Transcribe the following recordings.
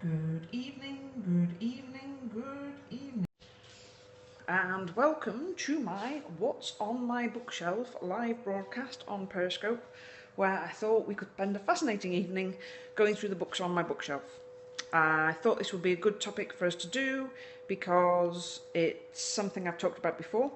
Good evening, good evening, good evening. And welcome to my What's on My Bookshelf live broadcast on Periscope, where I thought we could spend a fascinating evening going through the books on my bookshelf. I thought this would be a good topic for us to do because it's something I've talked about before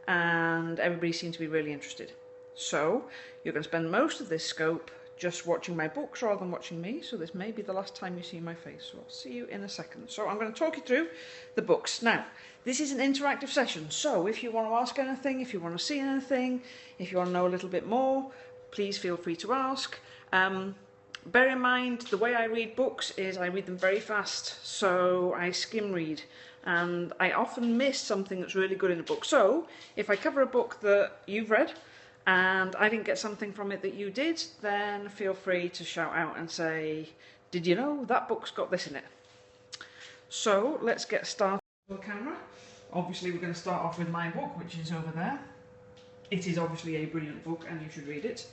and everybody seemed to be really interested. So you're going to spend most of this scope just watching my books rather than watching me, so this may be the last time you see my face, so I'll see you in a second. So I'm going to talk you through the books. Now, this is an interactive session, so if you want to ask anything, if you want to see anything, if you want to know a little bit more, please feel free to ask. Bear in mind, the way I read books is I read them very fast, so I skim read, and I often miss something that's really good in a book. So, if I cover a book that you've read, and I didn't get something from it that you did, then feel free to shout out and say, did you know that book's got this in it? So let's get started with the camera. Obviously we're going to start off with my book, which is over there. It is obviously a brilliant book and you should read it.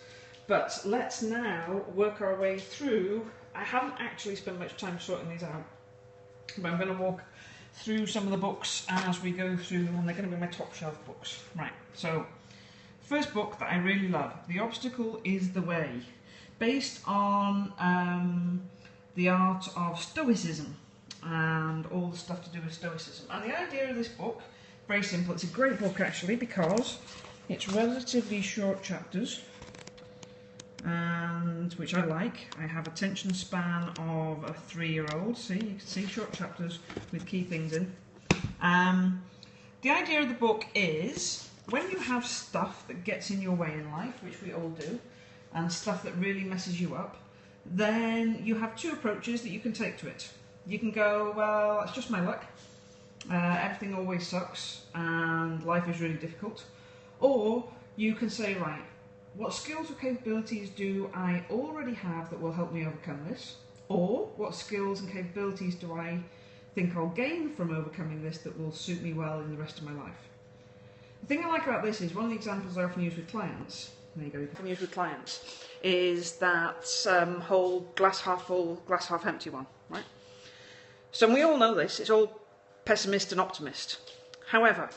But let's now work our way through. I haven't actually spent much time sorting these out, but I'm going to walk through some of the books as we go through, and they're going to be my top shelf books. Right, so first book that I really love, The Obstacle is the Way, based on the art of Stoicism and all the stuff to do with Stoicism. And the idea of this book, very simple, it's a great book actually because it's relatively short chapters, and which I like. I have attention span of a 3-year-old, see, you can see short chapters with key things in. The idea of the book is, when you have stuff that gets in your way in life, which we all do, and stuff that really messes you up, then you have two approaches that you can take to it. You can go, well, it's just my luck, everything always sucks, and life is really difficult. Or you can say, right, what skills or capabilities do I already have that will help me overcome this? Or what skills and capabilities do I think I'll gain from overcoming this that will suit me well in the rest of my life? The thing I like about this is one of the examples I often use with clients, is that whole glass half full, glass half empty one, right? So we all know this, it's all pessimist and optimist. However,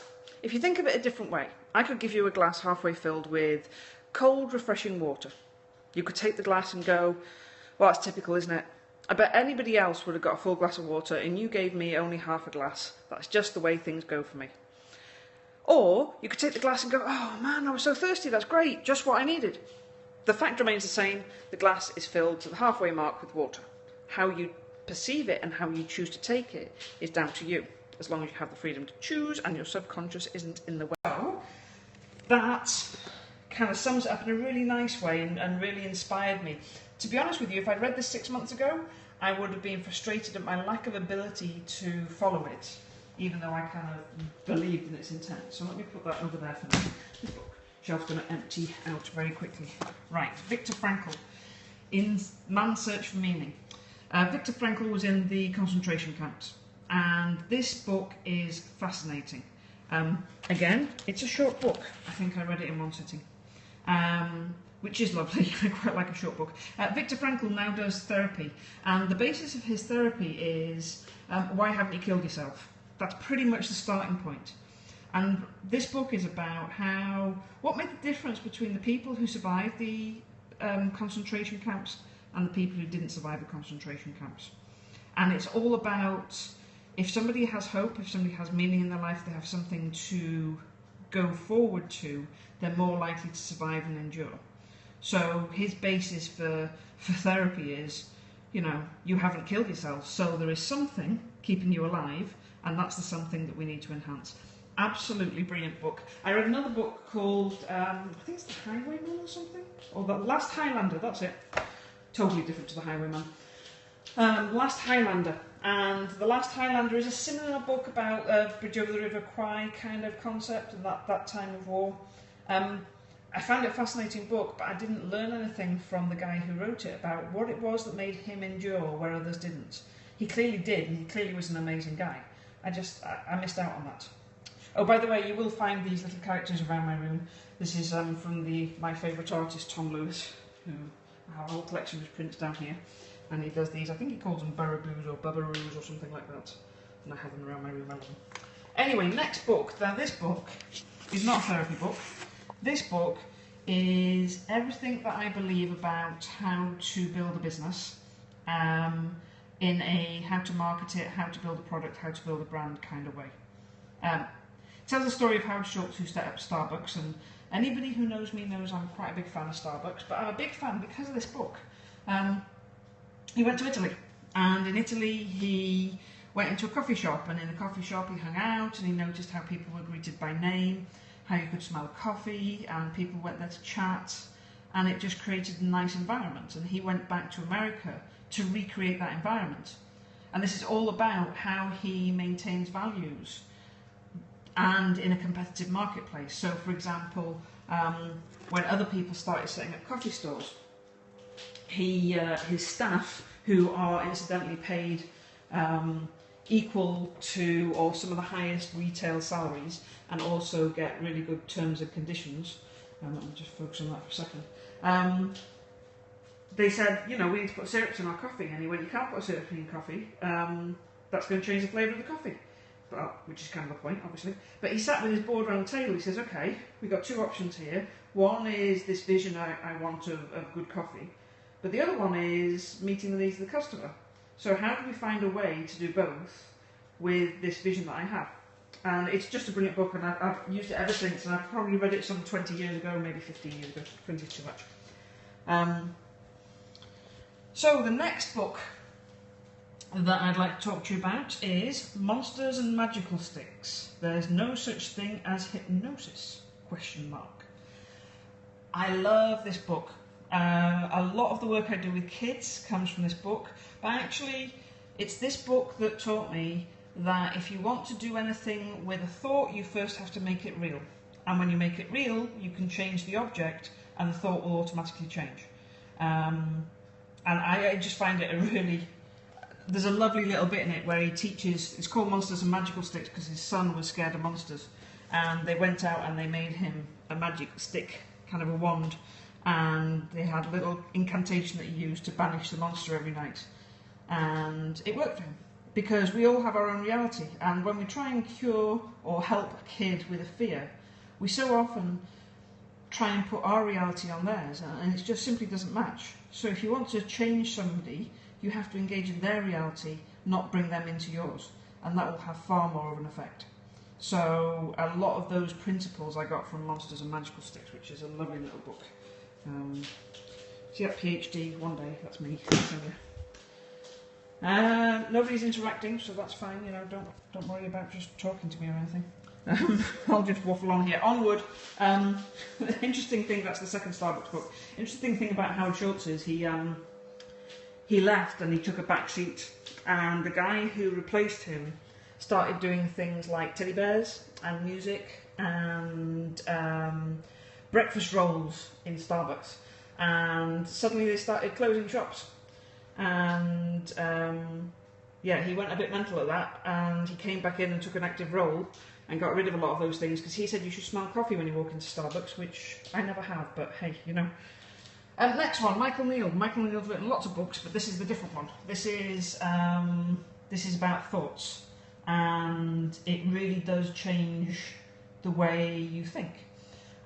if you think of it a different way, I could give you a glass halfway filled with cold, refreshing water. You could take the glass and go, well, that's typical, isn't it? I bet anybody else would have got a full glass of water and you gave me only half a glass. That's just the way things go for me. Or you could take the glass and go, oh man, I was so thirsty, that's great, just what I needed. The fact remains the same, the glass is filled to the halfway mark with water. How you perceive it and how you choose to take it is down to you, as long as you have the freedom to choose and your subconscious isn't in the way. So, that kind of sums it up in a really nice way and really inspired me. To be honest with you, if I'd read this 6 months ago, I would have been frustrated at my lack of ability to follow it, even though I kind of believed in its intent. So let me put that over there for now. This bookshelf's going to empty out very quickly. Right, Viktor Frankl, in Man's Search for Meaning. Viktor Frankl was in the concentration camps, and this book is fascinating. Again, it's a short book. I think I read it in one sitting, which is lovely. I quite like a short book. Viktor Frankl now does therapy, and the basis of his therapy is why haven't you killed yourself? That's pretty much the starting point. And this book is about what made the difference between the people who survived the concentration camps and the people who didn't survive the concentration camps. And it's all about, if somebody has hope, if somebody has meaning in their life, they have something to go forward to, they're more likely to survive and endure. So his basis for therapy is, you know, you haven't killed yourself, so there is something keeping you alive, and that's the something that we need to enhance. Absolutely brilliant book. I read another book called, I think it's The Highwayman or something, or The Last Highlander, that's it. Totally different to The Highwayman. Last Highlander. And The Last Highlander is a similar book about a bridge over the River Kwai kind of concept and that time of war. I found it a fascinating book, but I didn't learn anything from the guy who wrote it about what it was that made him endure where others didn't. He clearly did, and he clearly was an amazing guy. I missed out on that. Oh, by the way, you will find these little characters around my room. This is from my favourite artist, Tom Lewis, who I have a whole collection of his prints down here. And he does these, I think he calls them Baraboos or Bubbaroos or something like that. And I have them around my room. Anyway, next book. Now this book is not a therapy book. This book is everything that I believe about how to build a business in a how to market it, how to build a product, how to build a brand kind of way. It tells the story of Howard Schultz, who set up Starbucks, and anybody who knows me knows I'm quite a big fan of Starbucks, but I'm a big fan because of this book. He went to Italy, and in Italy he went into a coffee shop, and in the coffee shop he hung out and he noticed how people were greeted by name, how you could smell coffee, and people went there to chat, and it just created a nice environment. And he went back to America to recreate that environment. And this is all about how he maintains values and in a competitive marketplace. So for example, when other people started setting up coffee stores, his staff, who are incidentally paid equal to or some of the highest retail salaries, and also get really good terms and conditions. Let me just focus on that for a second. They said, you know, we need to put syrups in our coffee, and he went, you can't put syrup in your coffee. That's going to change the flavour of the coffee. But, which is kind of the point, obviously. But he sat with his board around the table. He says, okay, we've got two options here. One is this vision I want of good coffee, but the other one is meeting the needs of the customer. So how do we find a way to do both with this vision that I have? And it's just a brilliant book, and I've used it ever since, and I've probably read it some 20 years ago, maybe 15 years ago. 20 is too much. So the next book that I'd like to talk to you about is Monsters and Magical Sticks. There's no such thing as hypnosis, ? I love this book. A lot of the work I do with kids comes from this book, but actually it's this book that taught me that if you want to do anything with a thought, you first have to make it real. And when you make it real, you can change the object and the thought will automatically change. And I just find it a really... There's a lovely little bit in it where he teaches... It's called Monsters and Magical Sticks because his son was scared of monsters. And they went out and they made him a magic stick, kind of a wand. And they had a little incantation that he used to banish the monster every night. And it worked for him. Because we all have our own reality, and when we try and cure or help a kid with a fear, we so often try and put our reality on theirs, and it just simply doesn't match. So if you want to change somebody, you have to engage in their reality, not bring them into yours, and that will have far more of an effect. So a lot of those principles I got from Monsters and Magical Sticks, which is a lovely little book. See that PhD one day, that's me. Nobody's interacting, so that's fine. You know, don't worry about just talking to me or anything. I'll just waffle on here. Onward. The interesting thing, that's the second Starbucks book. Interesting thing about Howard Schultz is he left and he took a back seat, and the guy who replaced him started doing things like teddy bears and music and breakfast rolls in Starbucks, and suddenly they started closing shops. And yeah, he went a bit mental at that, and he came back in and took an active role and got rid of a lot of those things, because he said you should smell coffee when you walk into Starbucks, which I never have, but hey, you know. Next one, Michael Neal. Michael Neal's written lots of books, but this is the different one. This is about thoughts, and it really does change the way you think.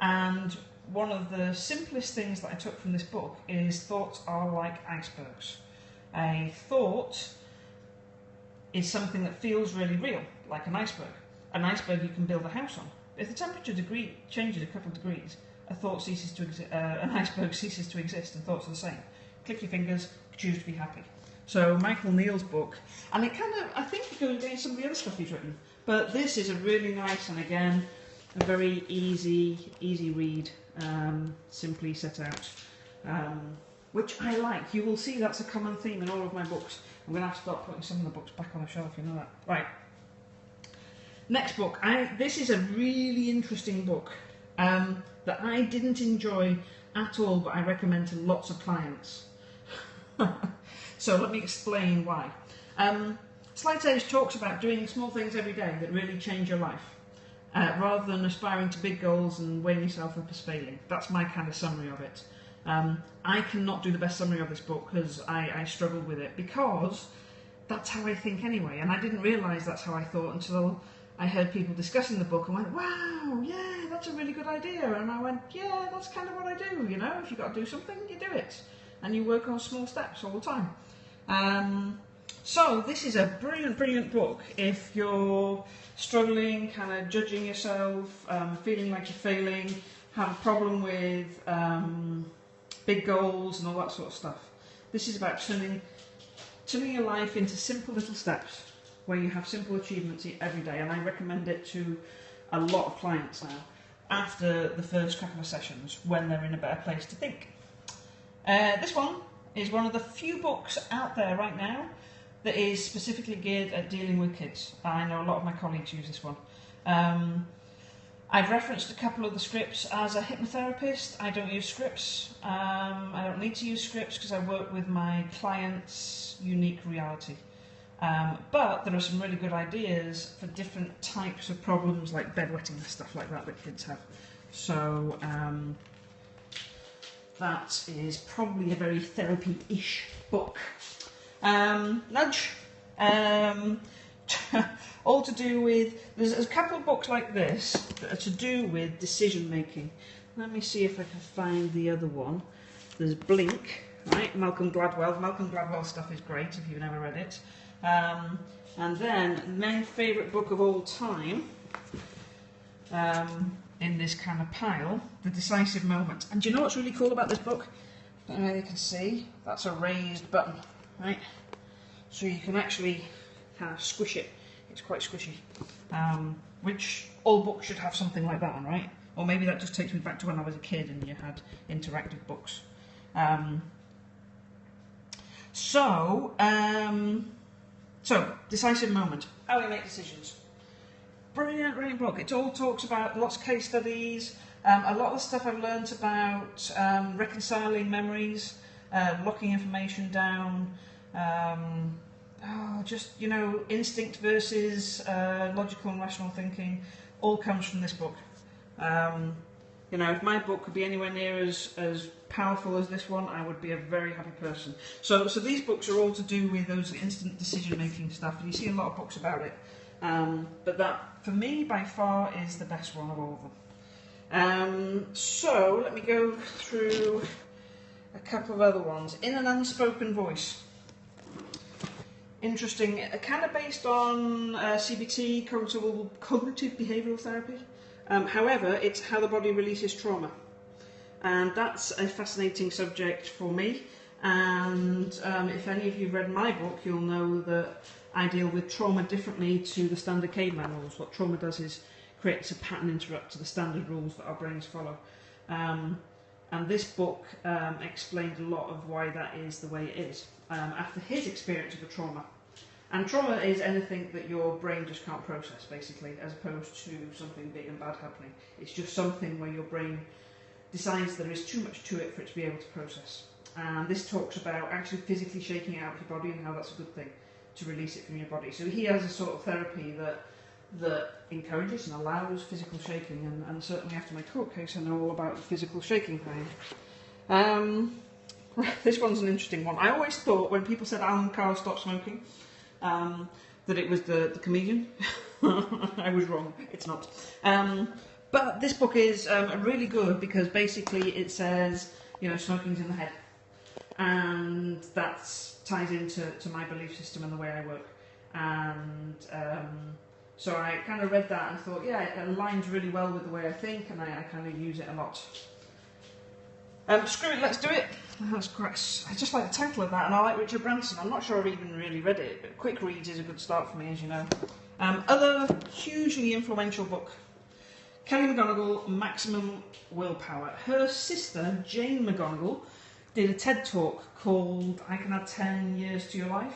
And one of the simplest things that I took from this book is thoughts are like icebergs. A thought is something that feels really real, like an iceberg. An iceberg you can build a house on. If the temperature changes a couple of degrees, an iceberg ceases to exist, and thoughts are the same. Click your fingers, choose to be happy. So Michael Neal's book, and it kind of, I think it goes against some of the other stuff he's written, but this is a really nice, and again, a very easy read, simply set out. Which I like. You will see that's a common theme in all of my books. I'm going to have to start putting some of the books back on the shelf, you know that. Right. Next book. This is a really interesting book that I didn't enjoy at all, but I recommend to lots of clients. So let me explain why. Slight Edge talks about doing small things every day that really change your life, rather than aspiring to big goals and weighing yourself up as failing. That's my kind of summary of it. I cannot do the best summary of this book because I struggled with it, because that's how I think anyway, and I didn't realise that's how I thought until I heard people discussing the book and went, wow, yeah, that's a really good idea. And I went, yeah, that's kind of what I do, you know, if you've got to do something, you do it. And you work on small steps all the time. So this is a brilliant, brilliant book if you're struggling, kind of judging yourself, feeling like you're failing, have a problem with big goals and all that sort of stuff. This is about turning your life into simple little steps where you have simple achievements every day, and I recommend it to a lot of clients now after the first couple of sessions when they're in a better place to think. This one is one of the few books out there right now that is specifically geared at dealing with kids. I know a lot of my colleagues use this one. I've referenced a couple of the scripts. As a hypnotherapist, I don't use scripts. I don't need to use scripts because I work with my clients' unique reality. But there are some really good ideas for different types of problems like bedwetting and stuff like that that kids have. So that is probably a very therapy-ish book. Nudge. All to do with, there's a couple of books like this that are to do with decision making. Let me see if I can find the other one. There's Blink, right? Malcolm Gladwell. Malcolm Gladwell stuff is great if you've never read it. And then my favourite book of all time, in this kind of pile, The Decisive Moment. And do you know what's really cool about this book? I don't know if you can see, that's a raised button, right? So you can actually kind of squish it. It's quite squishy. Which all books should have something like that on, right? Or maybe that just takes me back to when I was a kid and you had interactive books. So, Decisive Moment, how we make decisions. Brilliant, brilliant book. It all talks about lots of case studies, a lot of the stuff I've learnt about reconciling memories, locking information down, just, you know, instinct versus logical and rational thinking, all comes from this book. You know, if my book could be anywhere near as powerful as this one, I would be a very happy person. So these books are all to do with those instant decision-making stuff, and you see a lot of books about it. But that, for me, by far, is the best one of all of them. So, let me go through a couple of other ones. In an Unspoken Voice. Interesting, kind of based on CBT, cognitive behavioural therapy. However, it's how the body releases trauma. And that's a fascinating subject for me. And if any of you have read my book, you'll know that I deal with trauma differently to the standard caveman rules. What trauma does is creates a pattern interrupt to the standard rules that our brains follow. And this book explained a lot of why that is the way it is, after his experience of a trauma. And trauma is anything that your brain just can't process, basically, as opposed to something big and bad happening. It's just something where your brain decides there is too much to it for it to be able to process. And this talks about actually physically shaking out your body and how that's a good thing to release it from your body. So he has a sort of therapy that encourages and allows physical shaking, and certainly after my court case I know all about the physical shaking thing. This one's an interesting one. I always thought when people said Alan Carr stopped smoking, that it was the comedian. I was wrong, it's not. But this book is really good because basically it says, you know, smoking's in the head. And that ties into my belief system and the way I work. And so I kind of read that and thought, yeah, it aligns really well with the way I think, and I kind of use it a lot. Screw it, let's do it. That's quite, I just like the title of that, and I like Richard Branson. I'm not sure I've even really read it, but quick reads is a good start for me, as you know. Other hugely influential book, Kelly McGonigal, Maximum Willpower. Her sister, Jane McGonigal, did a TED talk called I Can Add 10 Years to Your Life.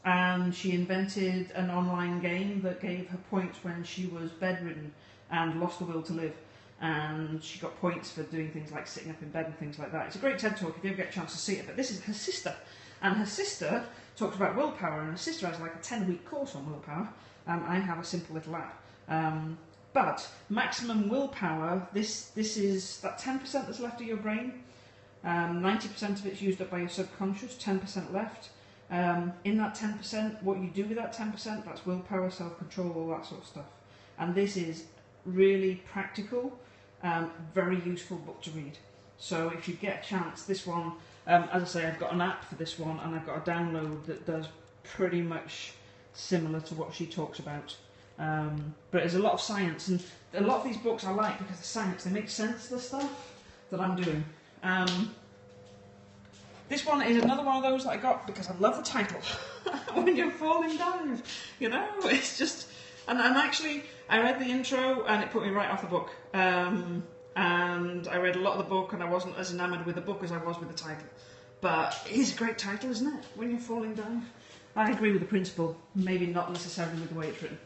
And she invented an online game that gave her points when she was bedridden and lost the will to live. And she got points for doing things like sitting up in bed and things like that. It's a great TED talk if you ever get a chance to see it. But this is her sister. And her sister talks about willpower, and her sister has like a 10-week course on willpower. I have a simple little app. But maximum willpower, this is that 10% that's left of your brain. 90% of it's used up by your subconscious, 10% left. In that 10%, what you do with that 10%, that's willpower, self-control, all that sort of stuff. And this is really practical, very useful book to read. So if you get a chance, this one, as I say, I've got an app for this one, and I've got a download that does pretty much similar to what she talks about. But there's a lot of science, and a lot of these books I like because the science, they make sense of the stuff that I'm doing. This one is another one of those that I got because I love the title. When you're falling down, you know, it's just... And actually, I read the intro and it put me right off the book. And I read a lot of the book and I wasn't as enamoured with the book as I was with the title. But it is a great title, isn't it? When you're falling down. I agree with the principle, maybe not necessarily with the way it's written.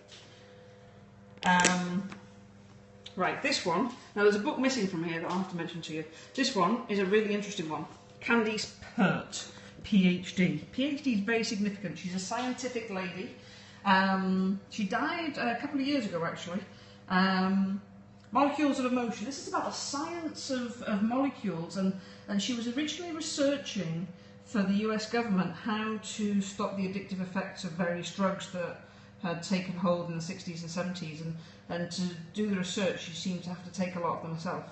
Right, this one. Now there's a book missing from here that I'll have to mention to you. This one is a really interesting one. Candice Pert, PhD. PhD is very significant. She's a scientific lady. She died a couple of years ago, actually. Molecules of Emotion. This is about the science of molecules, and she was originally researching for the US government how to stop the addictive effects of various drugs that had taken hold in the 60s and 70s, and to do the research she seemed to have to take a lot of them herself,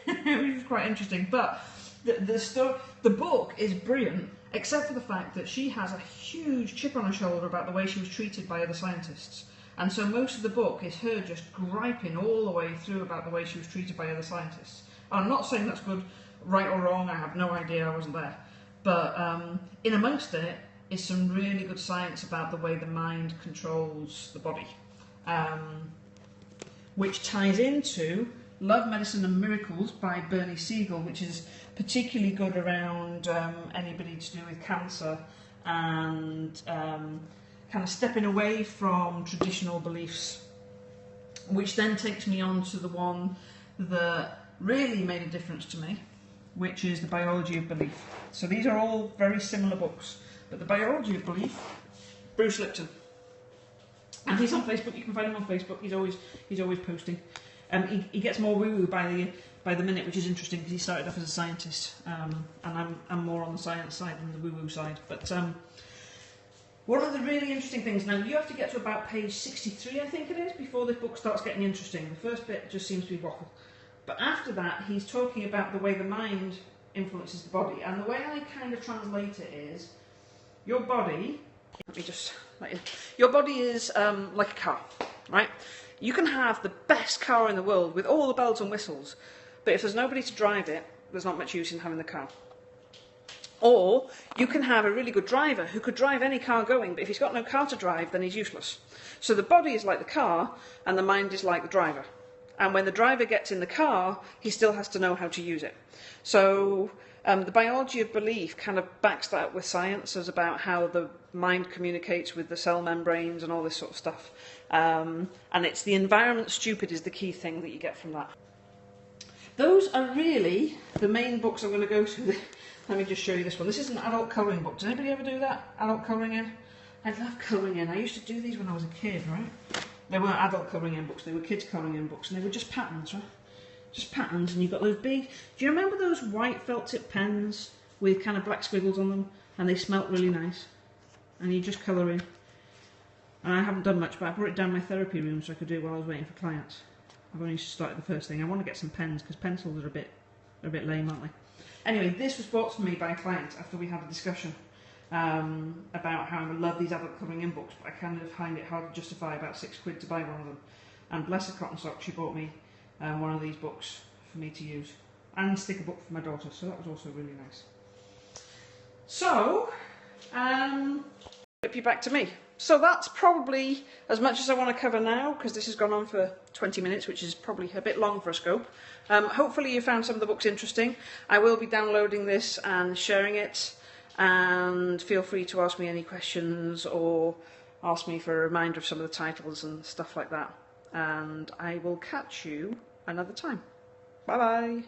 which was quite interesting. But the book is brilliant, except for the fact that she has a huge chip on her shoulder about the way she was treated by other scientists. And so most of the book is her just griping all the way through about the way she was treated by other scientists. I'm not saying that's good, right or wrong, I have no idea, I wasn't there. But in amongst it is some really good science about the way the mind controls the body, which ties into Love, Medicine and Miracles by Bernie Siegel, which is particularly good around anybody to do with cancer and kind of stepping away from traditional beliefs, which then takes me on to the one that really made a difference to me, which is The Biology of Belief. So these are all very similar books, but The Biology of Belief, Bruce Lipton. And he's on Facebook, you can find him on Facebook, he's always posting. He gets more woo-woo by the minute, which is interesting because he started off as a scientist, and I'm more on the science side than the woo-woo side. But one of the really interesting things, now you have to get to about page 63, I think it is, before this book starts getting interesting. The first bit just seems to be waffle. But after that, he's talking about the way the mind influences the body. And the way I kind of translate it is, your body, your body is like a car, right? You can have the best car in the world with all the bells and whistles, but if there's nobody to drive it, there's not much use in having the car. Or you can have a really good driver who could drive any car going, but if he's got no car to drive, then he's useless. So the body is like the car, and the mind is like the driver. And when the driver gets in the car, he still has to know how to use it. So the Biology of Belief kind of backs that up with science, as about how the mind communicates with the cell membranes and all this sort of stuff. And it's the environment stupid is the key thing that you get from that. Those are really the main books I'm going to go through. Let me just show you this one. This is an adult colouring book. Does anybody ever do that? Adult colouring in? I love colouring in. I used to do these when I was a kid, right? They weren't adult colouring in books, they were kids colouring in books, and they were just patterns, right? Just patterns, and you've got those big... Do you remember those white felt tip pens with kind of black squiggles on them? And they smelt really nice. And you just colour in. And I haven't done much, but I brought it down my therapy room so I could do it while I was waiting for clients. I've only started the first thing. I want to get some pens, because pencils are a bit lame, aren't they? Anyway, this was brought to me by a client after we had a discussion about how I love these adult colouring in books, but I kind of find it hard to justify about £6 to buy one of them. And bless her cotton sock, she bought me one of these books for me to use, and sticker book for my daughter, so that was also really nice. So, flip you back to me. So that's probably as much as I want to cover now, because this has gone on for 20 minutes, which is probably a bit long for a scope. Hopefully you found some of the books interesting. I will be downloading this and sharing it, and feel free to ask me any questions or ask me for a reminder of some of the titles and stuff like that. And I will catch you another time. Bye bye.